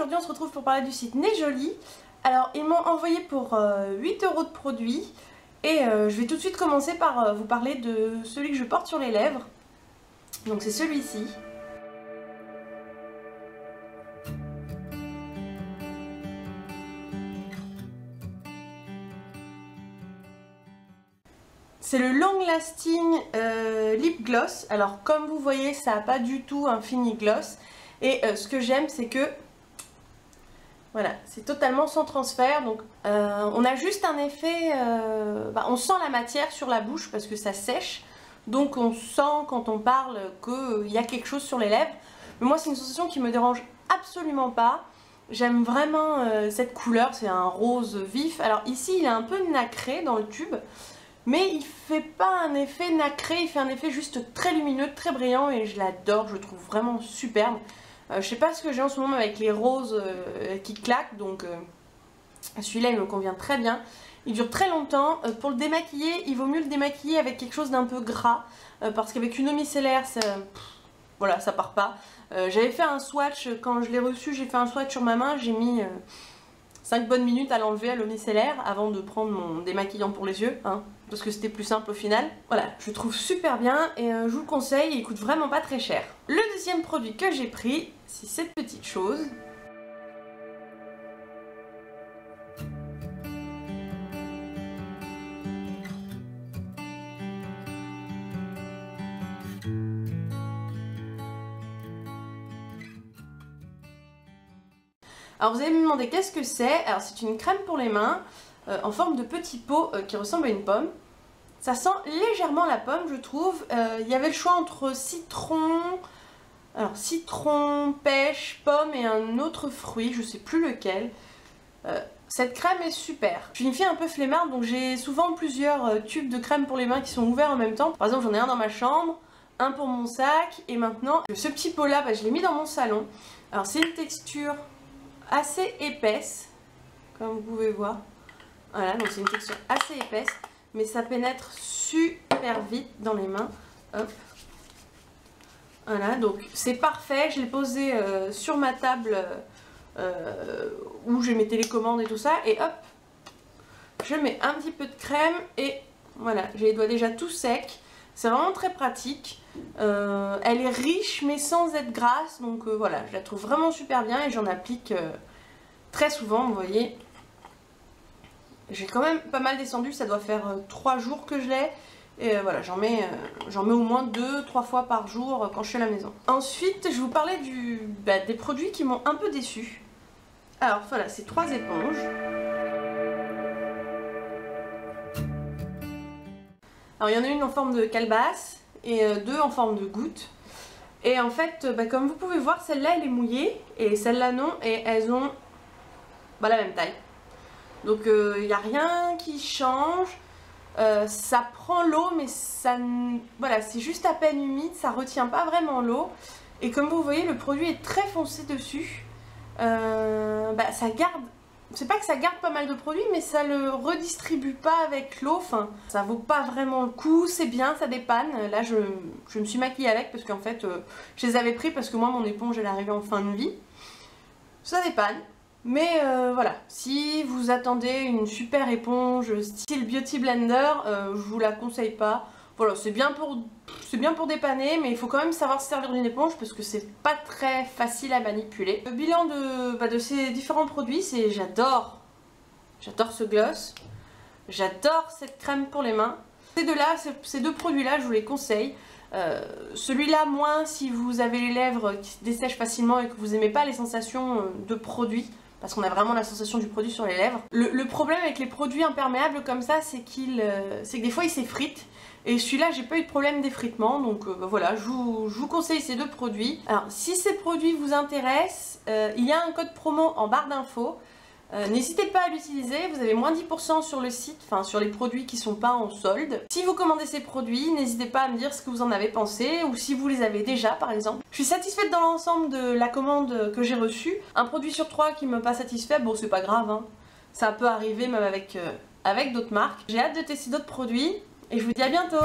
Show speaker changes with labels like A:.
A: aujourd'hui on se retrouve pour parler du site Nejoli. Alors ils m'ont envoyé pour 8 € de produits et je vais tout de suite commencer par vous parler de celui que je porte sur les lèvres. Donc c'est celui-ci. C'est le Long Lasting Lip Gloss. Alors comme vous voyez, ça n'a pas du tout un fini gloss. Et ce que j'aime, c'est que voilà, c'est totalement sans transfert. Donc on a juste un effet, on sent la matière sur la bouche parce que ça sèche. Donc on sent quand on parle qu'il y a quelque chose sur les lèvres. Mais moi c'est une sensation qui me dérange absolument pas. J'aime vraiment cette couleur, c'est un rose vif. Alors ici il est un peu nacré dans le tube. Mais il fait pas un effet nacré, il fait un effet juste très lumineux, très brillant et je l'adore, je le trouve vraiment superbe. Je sais pas ce que j'ai en ce moment avec les roses qui claquent, donc celui-là il me convient très bien. Il dure très longtemps. Pour le démaquiller, il vaut mieux le démaquiller avec quelque chose d'un peu gras, parce qu'avec une eau micellaire, voilà, ça part pas. J'avais fait un swatch, quand je l'ai reçu, j'ai fait un swatch sur ma main, j'ai mis 5 bonnes minutes à l'enlever à l'eau micellaire avant de prendre mon démaquillant pour les yeux, hein, parce que c'était plus simple au final. Voilà, je le trouve super bien et je vous le conseille, il coûte vraiment pas très cher. Le deuxième produit que j'ai pris, c'est cette petite chose. Alors vous allez me demander qu'est-ce que c'est. Alors c'est une crème pour les mains en forme de petit pot qui ressemble à une pomme. Ça sent légèrement la pomme, je trouve. Il y avait le choix entre citron, pêche, pomme et un autre fruit, je sais plus lequel. Cette crème est super. Je suis une fille un peu flemmarde, donc j'ai souvent plusieurs tubes de crème pour les mains qui sont ouverts en même temps. Par exemple, j'en ai un dans ma chambre, un pour mon sac, et maintenant ce petit pot là, je l'ai mis dans mon salon. Alors c'est une texture assez épaisse, comme vous pouvez voir. Voilà, donc c'est une texture assez épaisse, mais ça pénètre super vite dans les mains. Hop. Voilà, donc c'est parfait. Je l'ai posé sur ma table où je mets télécommande et tout ça, et hop, je mets un petit peu de crème et voilà, j'ai les doigts déjà tout secs. C'est vraiment très pratique. Elle est riche mais sans être grasse, donc voilà, je la trouve vraiment super bien et j'en applique très souvent, vous voyez. J'ai quand même pas mal descendu, ça doit faire 3 jours que je l'ai. Et voilà, j'en mets au moins 2-3 fois par jour quand je suis à la maison. Ensuite, je vous parlais des produits qui m'ont un peu déçue. Alors voilà, c'est 3 éponges. Alors il y en a une en forme de calebasse et 2 en forme de goutte. Et en fait, comme vous pouvez voir, celle-là elle est mouillée et celle-là non, et elles ont la même taille. Donc il n'y a rien qui change. Ça prend l'eau, mais ça, voilà, c'est juste à peine humide, ça retient pas vraiment l'eau. Et comme vous voyez, le produit est très foncé dessus. Ça garde. C'est pas que ça garde pas mal de produits, mais ça le redistribue pas avec l'eau. Enfin, ça vaut pas vraiment le coup, c'est bien, ça dépanne. Là, je me suis maquillée avec parce qu'en fait, je les avais pris parce que moi, mon éponge, elle est arrivée en fin de vie. Ça dépanne. Mais voilà, si vous attendez une super éponge style Beauty Blender, je vous la conseille pas. Voilà, c'est bien pour dépanner, mais il faut quand même savoir se servir d'une éponge parce que c'est pas très facile à manipuler. Le bilan de ces différents produits, c'est j'adore ce gloss, j'adore cette crème pour les mains. Ces deux produits-là, je vous les conseille. Celui-là moins si vous avez les lèvres qui se dessèchent facilement et que vous n'aimez pas les sensations de produit, parce qu'on a vraiment la sensation du produit sur les lèvres. Le problème avec les produits imperméables comme ça, c'est que des fois ils s'effritent. Et celui-là, j'ai pas eu de problème d'effritement, donc voilà, je vous conseille ces 2 produits. Alors, si ces produits vous intéressent, il y a un code promo en barre d'infos. N'hésitez pas à l'utiliser, vous avez moins 10% sur le site, enfin sur les produits qui sont pas en solde. Si vous commandez ces produits, n'hésitez pas à me dire ce que vous en avez pensé ou si vous les avez déjà par exemple. Je suis satisfaite dans l'ensemble de la commande que j'ai reçue. Un produit sur 3 qui me pas satisfait, bon c'est pas grave, hein. Ça peut arriver même avec d'autres marques. J'ai hâte de tester d'autres produits et je vous dis à bientôt.